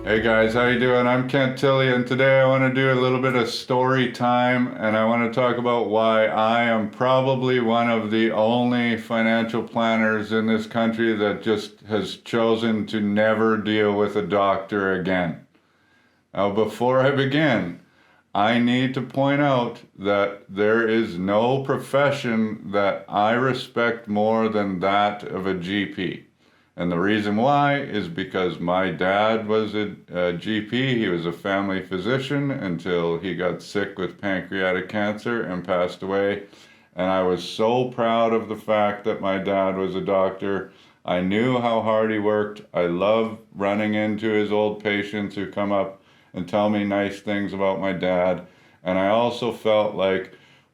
Hey guys, how you doing? I'm Kent Tilley, and today I want to do a little bit of story time, and I want to talk about why I am probably one of the only financial planners in this country that just has chosen to never deal with a doctor again. Now, before I begin, I need to point out that there is no profession that I respect more than that of a GP. And the reason why is because my dad was a GP. He was a family physician until he got sick with pancreatic cancer and passed away. And I was so proud of the fact that my dad was a doctor. I knew how hard he worked. I love running into his old patients who come up and tell me nice things about my dad. And I also felt like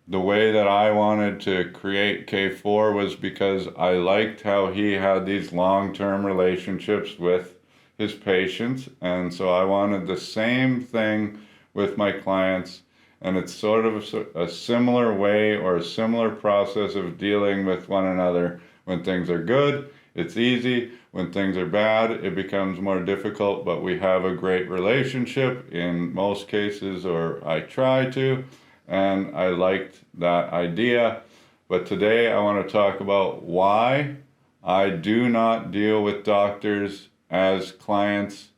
the way that I wanted to create K4 was because I liked how he had these long-term relationships with his patients. And so I wanted the same thing with my clients. And it's sort of a similar way or a similar process of dealing with one another. When things are good, it's easy. When things are bad, it becomes more difficult, but we have a great relationship in most cases, or I try to. And I liked that idea. But today I want to talk about why I do not deal with doctors as clients.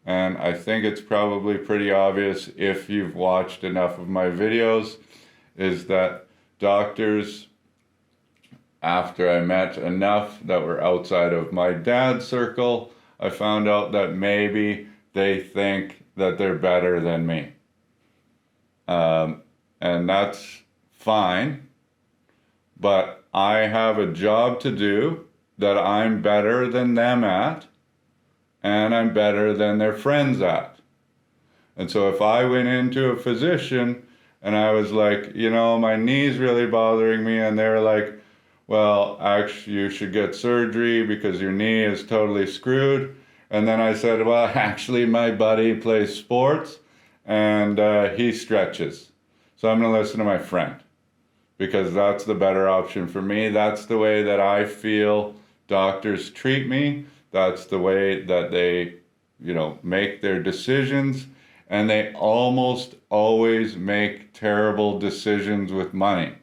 And I think it's probably pretty obvious if you've watched enough of my videos, is that doctors, after I met enough that were outside of my dad's circle, I found out that maybe they think that they're better than me. And that's fine, but I have a job to do that I'm better than them at, and I'm better than their friends at. And so if I went into a physician and I was like, my knee's really bothering me, and they're like, well, actually, you should get surgery because your knee is totally screwed. And then I said, well, actually, my buddy plays sports and he stretches. So I'm going to listen to my friend because that's the better option for me. That's the way that I feel doctors treat me. That's the way that they, make their decisions. And they almost always make terrible decisions with money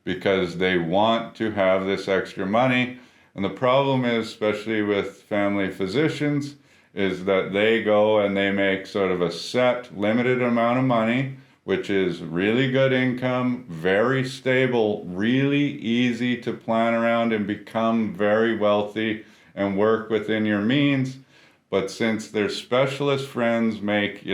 because they want to have this extra money. And the problem is, especially with family physicians, is that they go and they make sort of a set limited amount of money, which is really good income, very stable, really easy to plan around and become very wealthy and work within your means. But since their specialist friends make,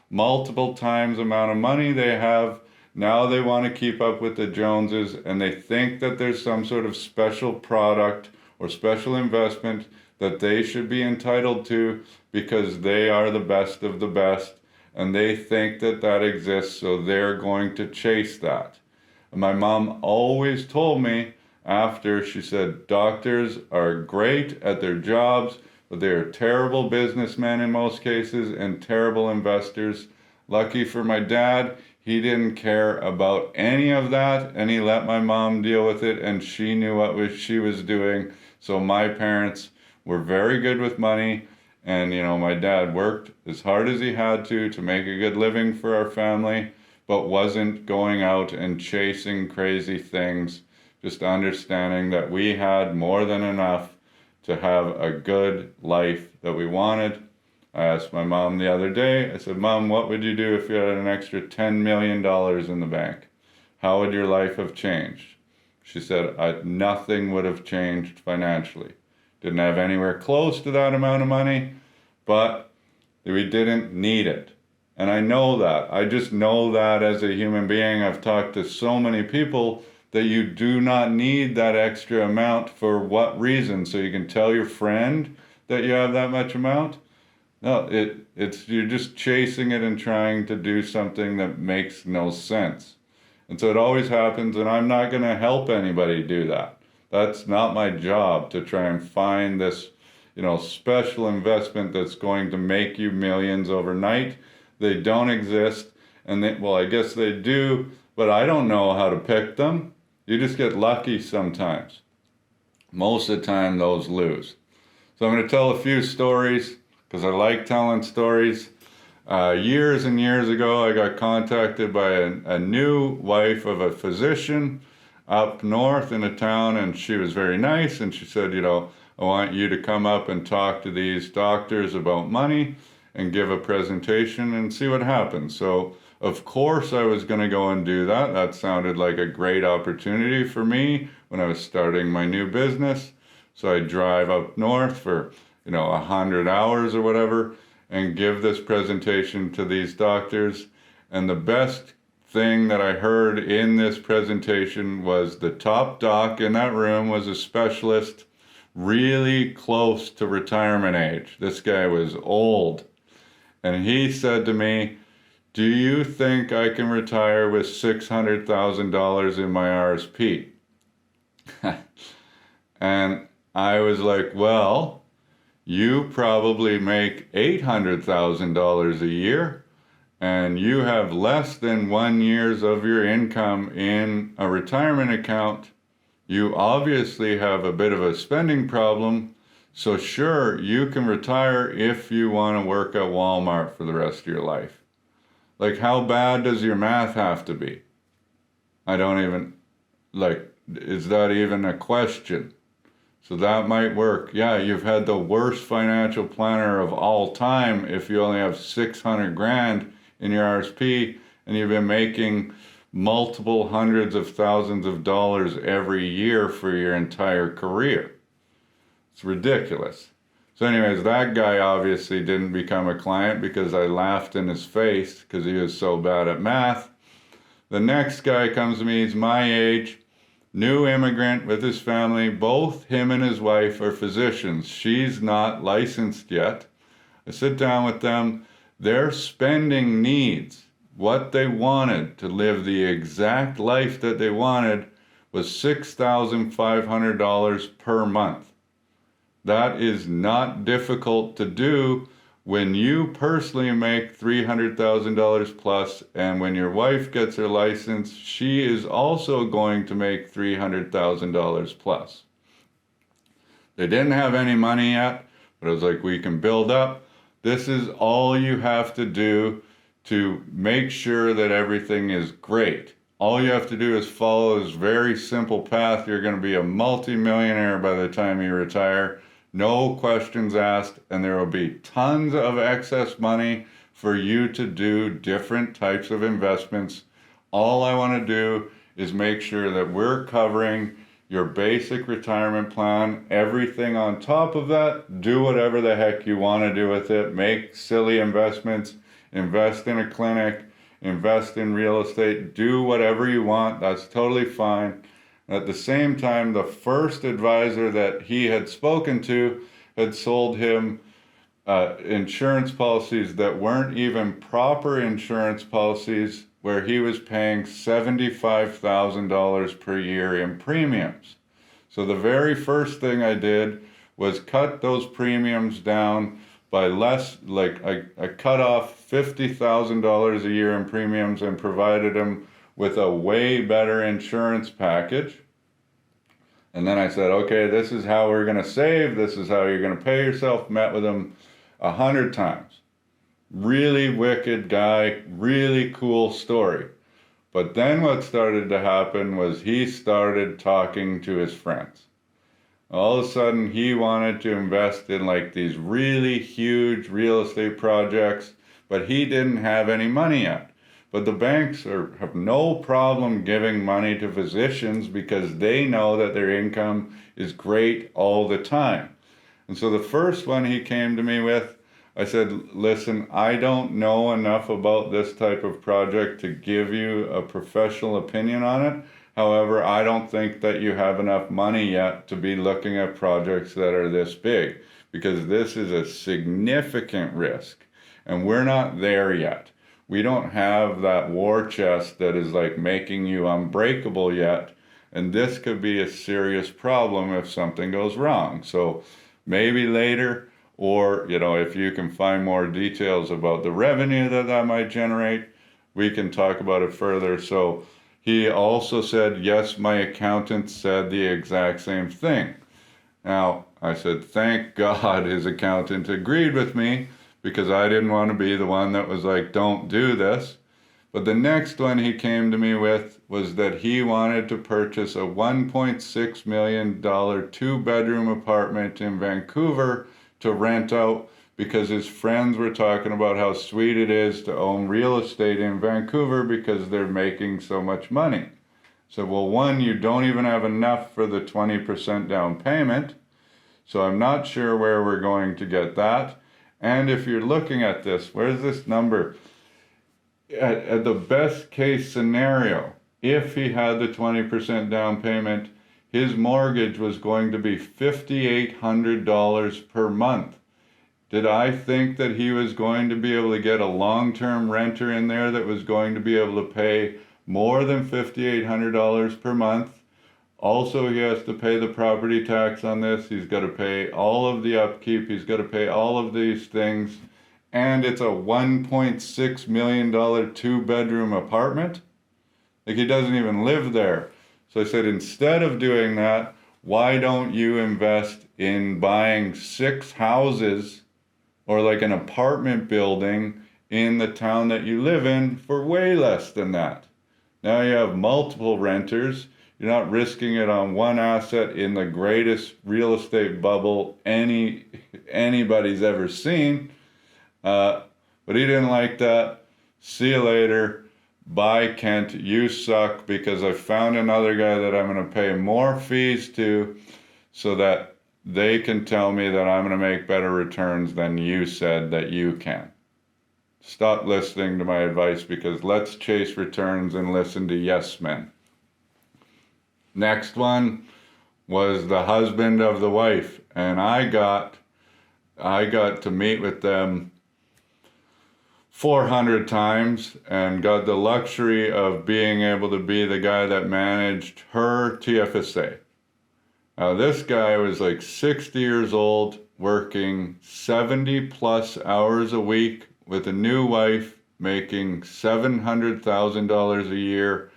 multiple times the amount of money they have, now they want to keep up with the Joneses, and they think that there's some sort of special product or special investment that they should be entitled to because they are the best of the best. And they think that that exists, so they're going to chase that. And my mom always told me after, she said, doctors are great at their jobs, but they are terrible businessmen in most cases and terrible investors. Lucky for my dad, he didn't care about any of that, and he let my mom deal with it, and she knew what she was doing. So my parents were very good with money. And, my dad worked as hard as he had to make a good living for our family, but wasn't going out and chasing crazy things, just understanding that we had more than enough to have a good life that we wanted. I asked my mom the other day, I said, Mom, what would you do if you had an extra $10 million in the bank? How would your life have changed? She said, nothing would have changed financially. Didn't have anywhere close to that amount of money, but we didn't need it. And I know that. I just know that as a human being. I've talked to so many people that you do not need that extra amount. For what reason? So you can tell your friend that you have that much amount? No, it's you're just chasing it and trying to do something that makes no sense. And so it always happens, and I'm not going to help anybody do that. That's not my job to try and find this, special investment that's going to make you millions overnight. They don't exist. And I guess they do, but I don't know how to pick them. You just get lucky sometimes. Most of the time, those lose. So I'm going to tell a few stories, because I like telling stories. Years and years ago, I got contacted by a new wife of a physician up north in a town, and she was very nice, and she said, I want you to come up and talk to these doctors about money and give a presentation and see what happens. So, of course, I was going to go and do that. That sounded like a great opportunity for me when I was starting my new business. So I drive up north for, 100 hours or whatever and give this presentation to these doctors. And the best thing that I heard in this presentation was the top doc in that room was a specialist really close to retirement age. This guy was old. And he said to me, do you think I can retire with $600,000 in my RSP? And I was like, well, you probably make $800,000 a year, and you have less than 1 year of your income in a retirement account. You obviously have a bit of a spending problem. So sure, you can retire if you want to work at Walmart for the rest of your life. Like, how bad does your math have to be? I don't even, is that even a question? So that might work. Yeah, you've had the worst financial planner of all time if you only have 600 grand in your RSP and you've been making multiple hundreds of thousands of dollars every year for your entire career. It's ridiculous. So anyways, that guy obviously didn't become a client because I laughed in his face because he was so bad at math. The next guy comes to me, he's my age, new immigrant with his family. Both him and his wife are physicians. She's not licensed yet. I sit down with them. Their spending needs, what they wanted to live the exact life that they wanted, was $6,500 per month. That is not difficult to do when you personally make $300,000 plus, and when your wife gets her license, she is also going to make $300,000 plus. They didn't have any money yet, but I was like, we can build up. This is all you have to do to make sure that everything is great. All you have to do is follow this very simple path. You're going to be a multi-millionaire by the time you retire. No questions asked, and there will be tons of excess money for you to do different types of investments. All I want to do is make sure that we're covering your basic retirement plan. Everything on top of that, do whatever the heck you want to do with it. Make silly investments, invest in a clinic, invest in real estate, do whatever you want. That's totally fine. At the same time, the first advisor that he had spoken to had sold him insurance policies that weren't even proper insurance policies, where he was paying $75,000 per year in premiums. So the very first thing I did was cut those premiums down by less, I cut off $50,000 a year in premiums and provided him with a way better insurance package. And then I said, okay, this is how we're going to save. This is how you're going to pay yourself. Met with him 100 times. Really wicked guy, really cool story. But then what started to happen was he started talking to his friends. All of a sudden, he wanted to invest in these really huge real estate projects, but he didn't have any money yet. But the banks have no problem giving money to physicians because they know that their income is great all the time. And so the first one he came to me with, I said, listen, I don't know enough about this type of project to give you a professional opinion on it. However, I don't think that you have enough money yet to be looking at projects that are this big, because this is a significant risk and we're not there yet. We don't have that war chest that is making you unbreakable yet. And this could be a serious problem if something goes wrong. So maybe later, or, if you can find more details about the revenue that might generate, we can talk about it further. So he also said, yes, my accountant said the exact same thing. Now, I said, thank God his accountant agreed with me, because I didn't want to be the one that was like, don't do this. But the next one he came to me with was that he wanted to purchase a $1.6 million 2-bedroom apartment in Vancouver to rent out, because his friends were talking about how sweet it is to own real estate in Vancouver because they're making so much money. So, well, one, you don't even have enough for the 20% down payment. So I'm not sure where we're going to get that. And if you're looking at this, where's this number? At the best case scenario, if he had the 20% down payment, his mortgage was going to be $5,800 per month. Did I think that he was going to be able to get a long-term renter in there that was going to be able to pay more than $5,800 per month? Also, he has to pay the property tax on this. He's got to pay all of the upkeep. He's got to pay all of these things. And it's a $1.6 million 2-bedroom apartment. Like, he doesn't even live there. So I said, instead of doing that, why don't you invest in buying 6 houses or like an apartment building in the town that you live in for way less than that? Now you have multiple renters. You're not risking it on one asset in the greatest real estate bubble anybody's ever seen. But he didn't like that. See you later. Bye, Kent. You suck, because I found another guy that I'm going to pay more fees to so that they can tell me that I'm going to make better returns than you said that you can. Stop listening to my advice, because let's chase returns and listen to yes men. Next one was the husband of the wife, and I got to meet with them 400 times and got the luxury of being able to be the guy that managed her TFSA. Now, this guy was like 60 years old, working 70 plus hours a week with a new wife, making $700,000 a year,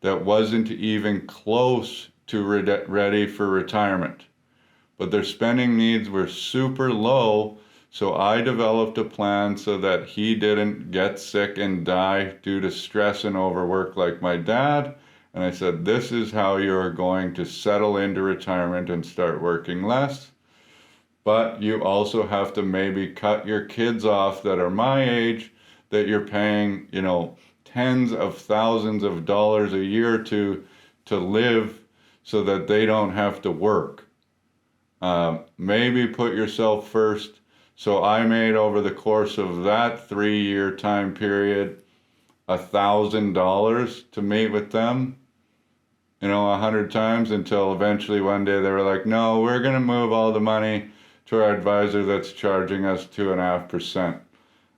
that wasn't even close to ready for retirement. But their spending needs were super low, so I developed a plan so that he didn't get sick and die due to stress and overwork like my dad. And I said, this is how you're going to settle into retirement and start working less. But you also have to maybe cut your kids off that are my age, that you're paying, tens of thousands of dollars a year to live, so that they don't have to work. Maybe put yourself first. So I made, over the course of that 3-year time period, $1,000 to meet with them, 100 times, until eventually one day they were like, no, we're going to move all the money to our advisor that's charging us 2.5%.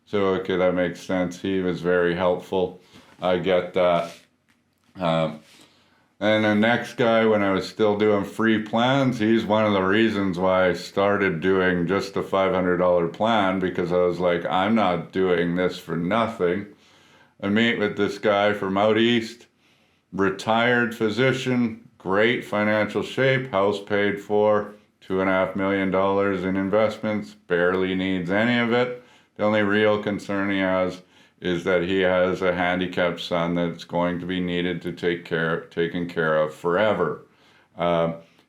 So, okay, that makes sense. He was very helpful. I get that. And the next guy, when I was still doing free plans, he's one of the reasons why I started doing just a $500 plan, because I was like, I'm not doing this for nothing. I meet with this guy from out east, retired physician, great financial shape, house paid for, $2.5 million in investments, barely needs any of it. The only real concern he has is that he has a handicapped son that's going to be needed to taken care of forever.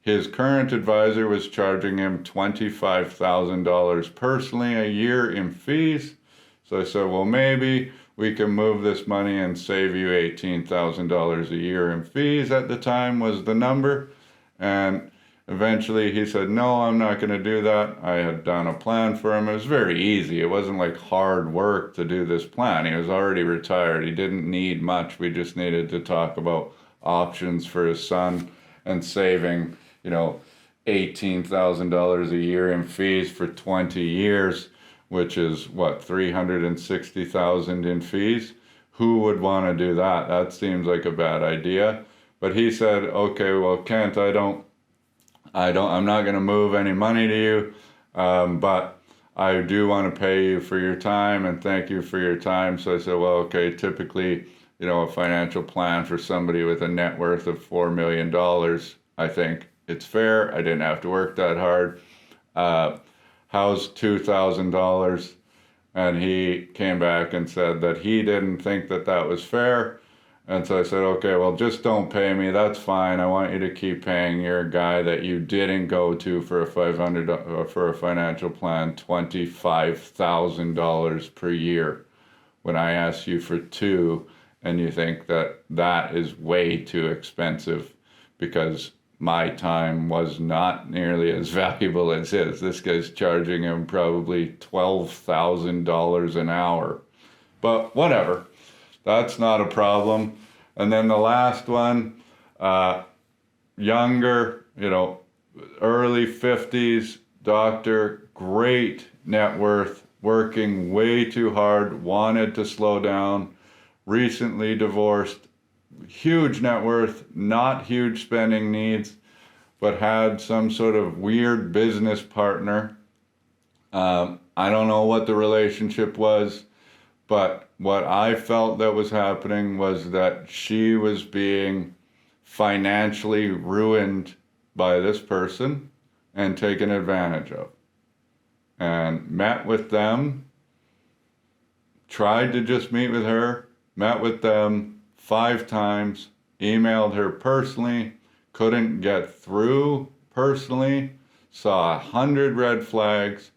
His current advisor was charging him $25,000 personally a year in fees. So I said, well, maybe we can move this money and save you $18,000 a year in fees. At the time was the number. And eventually he said, no, I'm not going to do that. I had done a plan for him. It was very easy. It wasn't like hard work to do this plan. He was already retired. He didn't need much. We just needed to talk about options for his son and saving, $18,000 a year in fees for 20 years, which is what, $360,000 in fees? Who would want to do that? That seems like a bad idea. But he said, okay, well, Kent, I'm not going to move any money to you, but I do want to pay you for your time and thank you for your time. So I said, well, okay, typically, a financial plan for somebody with a net worth of $4 million, I think it's fair. I didn't have to work that hard. how's $2,000? And he came back and said that he didn't think that that was fair. And so I said, okay, well, just don't pay me. That's fine. I want you to keep paying your guy that you didn't go to for a for a financial plan, $25,000 per year, when I asked you for two, and you think that that is way too expensive because my time was not nearly as valuable as his. This guy's charging him probably $12,000 an hour. But whatever, that's not a problem. And then the last one, younger, early 50s, doctor, great net worth, working way too hard, wanted to slow down, recently divorced, huge net worth, not huge spending needs, but had some sort of weird business partner. I don't know what the relationship was, but what I felt that was happening was that she was being financially ruined by this person and taken advantage of. And met with them, tried to just meet with her, met with them 5 times, emailed her personally, couldn't get through personally, saw 100 red flags.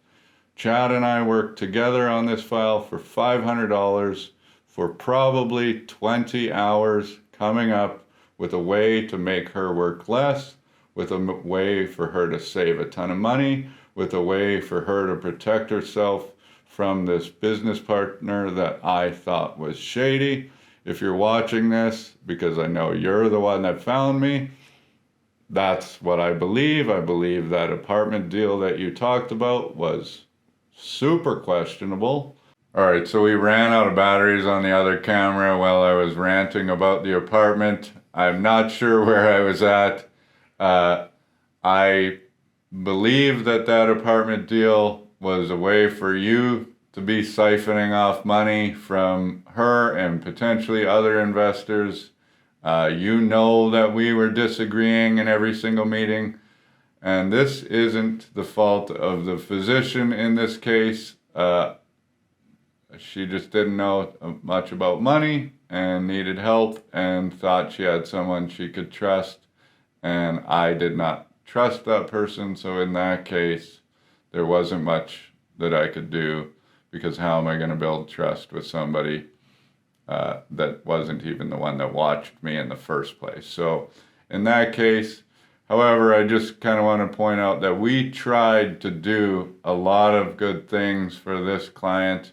Chad and I worked together on this file for $500 for probably 20 hours, coming up with a way to make her work less, with a way for her to save a ton of money, with a way for her to protect herself from this business partner that I thought was shady. If you're watching this, because I know you're the one that found me, that's what I believe. I believe that apartment deal that you talked about was super questionable. All right, so we ran out of batteries on the other camera while I was ranting about the apartment. I'm not sure where I was at. I believe that apartment deal was a way for you to be siphoning off money from her and potentially other investors. You know that we were disagreeing in every single meeting, and this isn't the fault of the physician in this case. She just didn't know much about money and needed help and thought she had someone she could trust, and I did not trust that person. So in that case, there wasn't much that I could do, because how am I going to build trust with somebody that wasn't even the one that watched me in the first place? So in that case, however, I just kind of want to point out that we tried to do a lot of good things for this client,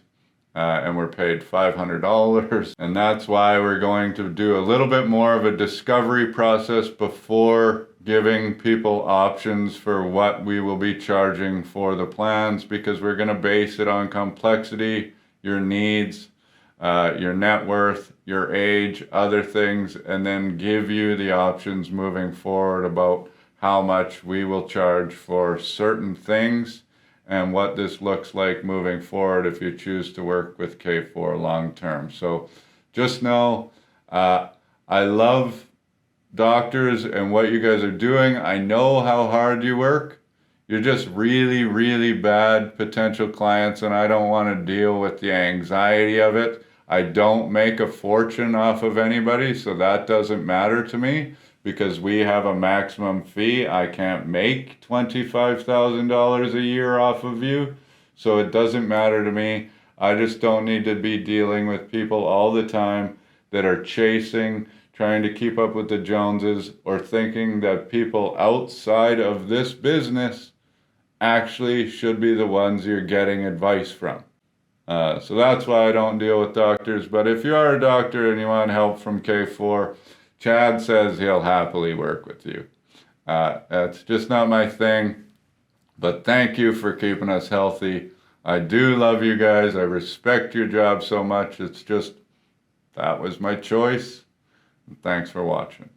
and we're paid $500. And that's why we're going to do a little bit more of a discovery process before giving people options for what we will be charging for the plans, because we're going to base it on complexity, your needs, your net worth, your age, other things, and then give you the options moving forward about how much we will charge for certain things and what this looks like moving forward if you choose to work with K4 long term. So just know, I love doctors and what you guys are doing. I know how hard you work. You're just really, really bad potential clients, and I don't want to deal with the anxiety of it. I don't make a fortune off of anybody, so that doesn't matter to me, because we have a maximum fee. I can't make $25,000 a year off of you, so it doesn't matter to me. I just don't need to be dealing with people all the time that are chasing, trying to keep up with the Joneses, or thinking that people outside of this business actually should be the ones you're getting advice from. So that's why I don't deal with doctors. But if you are a doctor and you want help from K4, Chad says he'll happily work with you. That's just not my thing. But thank you for keeping us healthy. I do love you guys. I respect your job so much. It's just, that was my choice. Thanks for watching.